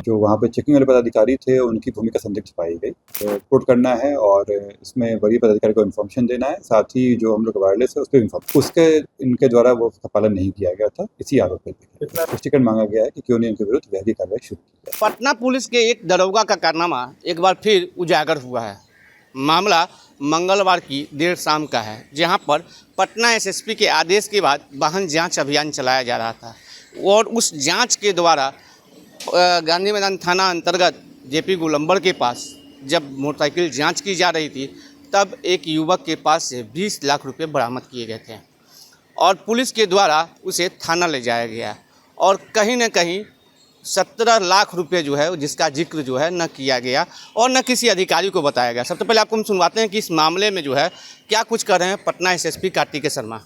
जो वहाँ पे चेकिंग वाले पदाधिकारी थे उनकी भूमिका संदिग्ध पाई गई। तो रिपोर्ट करना है और इसमें वरीय पदाधिकारी को इन्फॉर्मेशन देना है, साथ ही जो हम लोग वायरलेस है उस पर इन्फॉर्म उसके इनके द्वारा वो पालन नहीं किया गया था, इसी आरोप में स्पष्टीकरण मांगा गया है कि क्यों नहीं उनके विरुद्ध विभागीय कार्रवाई शुरू की जाए। पटना पुलिस के एक दरोगा का कारनामा एक बार फिर उजागर हुआ है। मामला मंगलवार की देर शाम का है, जहां पर पटना एसएसपी के आदेश के बाद वाहन जांच अभियान चलाया जा रहा था और उस जांच के द्वारा गांधी मैदान थाना अंतर्गत जेपी गोलंबर के पास जब मोटरसाइकिल जांच की जा रही थी तब एक युवक के पास से 20 लाख रुपए बरामद किए गए थे और पुलिस के द्वारा उसे थाना ले जाया गया और कहीं न कहीं 17 लाख रुपए जो है जिसका जिक्र जो है न किया गया और न किसी अधिकारी को बताया गया। सबसे पहले आपको हम सुनवाते हैं कि इस मामले में जो है क्या कुछ कर रहे हैं पटना एसएसपी कार्तिकेय शर्मा।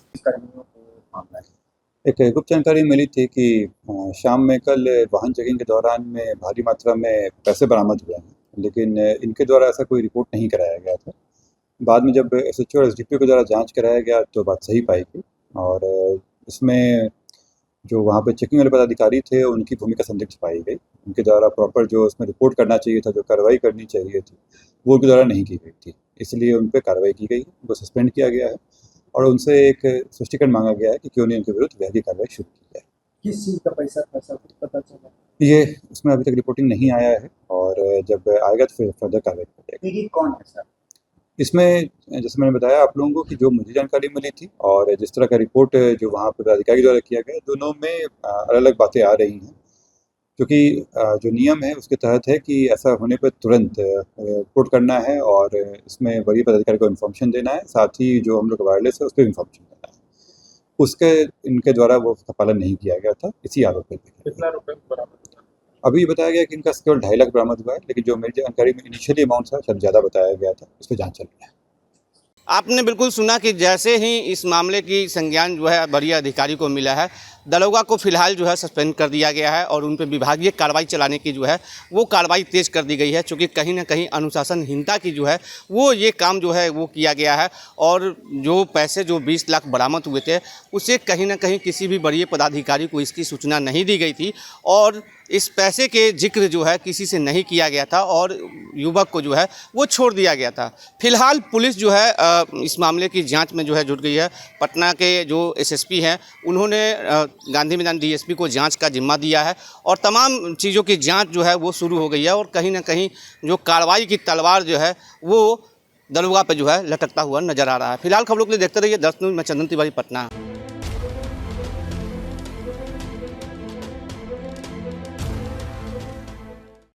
एक गुप्त जानकारी मिली थी कि शाम में कल वाहन चेकिंग के दौरान में भारी मात्रा में पैसे बरामद हुए हैं, लेकिन इनके द्वारा ऐसा कोई रिपोर्ट नहीं कराया गया था। बाद में जब एसएचओ और एसडीपीओ के द्वारा जांच कराया गया तो बात सही पाई गई और इसमें जो वहाँ पे चेकिंग वाले पदाधिकारी थे उनकी भूमिका संदिग्ध पाई गई। उनके द्वारा प्रॉपर जो उसमें रिपोर्ट करना चाहिए था, जो कार्रवाई करनी चाहिए थी, वो उनके द्वारा नहीं की गई थी, इसलिए उन पर कार्रवाई की गई, उनको सस्पेंड किया गया है और उनसे एक स्पष्टीकरण मांगा गया है कि क्यों नहीं उनके विरुद्ध विभागीय कार्रवाई शुरू की जाए। किस चीज़ का पैसा पता चला? ये उसमें अभी तक रिपोर्टिंग नहीं आया है और जब आएगा तो फिर फर्दर कार्रवाई की जाएगी। कौन है सर? इसमें जैसे मैंने बताया आप लोगों को कि जो मुझे जानकारी मिली थी और जिस तरह का रिपोर्ट जो वहाँ पर अधिकारी द्वारा किया गया, दोनों में अलग अलग बातें आ रही हैं, क्योंकि जो नियम है उसके तहत है कि ऐसा होने पर तुरंत रिपोर्ट करना है और इसमें वरीय पदाधिकारी को इन्फॉर्मेशन देना है, साथ ही जो हम लोग वायरलेस है उस पर इन्फॉर्मेशन देना है। उसके इनके द्वारा वो पालन नहीं किया गया था, इसी आरोप में। कितना रुपए बरामद? अभी बताया गया कि इनका केवल 2.5 लाख बरामद हुआ है, लेकिन जो मेरी जानकारी में इनिशियली अमाउंट था शायद ज़्यादा बताया गया था, उस पर जाँच चल रही है। आपने बिल्कुल सुना कि जैसे ही इस मामले की संज्ञान जो है वरीय अधिकारी को मिला है, दरोगा को फिलहाल जो है सस्पेंड कर दिया गया है और उन पर विभागीय कार्रवाई चलाने की जो है वो कार्रवाई तेज कर दी गई है, क्योंकि कहीं ना कहीं अनुशासनहीनता की जो है वो ये काम जो है वो किया गया है और जो पैसे जो 20 लाख बरामद हुए थे उसे कहीं ना कहीं किसी भी वरीय पदाधिकारी को इसकी सूचना नहीं दी गई थी और इस पैसे के जिक्र जो है किसी से नहीं किया गया था और युवक को जो है वो छोड़ दिया गया था। फिलहाल पुलिस जो है इस मामले की जांच में जो है जुट गई है। पटना के जो एसएसपी हैं उन्होंने गांधी मैदान डीएसपी को जांच का जिम्मा दिया है और तमाम चीज़ों की जांच जो है वो शुरू हो गई है और कहीं ना कहीं जो कार्रवाई की तलवार जो है वो दरोगा पे जो है लटकता हुआ नजर आ रहा है। फिलहाल खबरों के लिए देखते रहिए 10 न्यूज़ में चंदन तिवारी, पटना।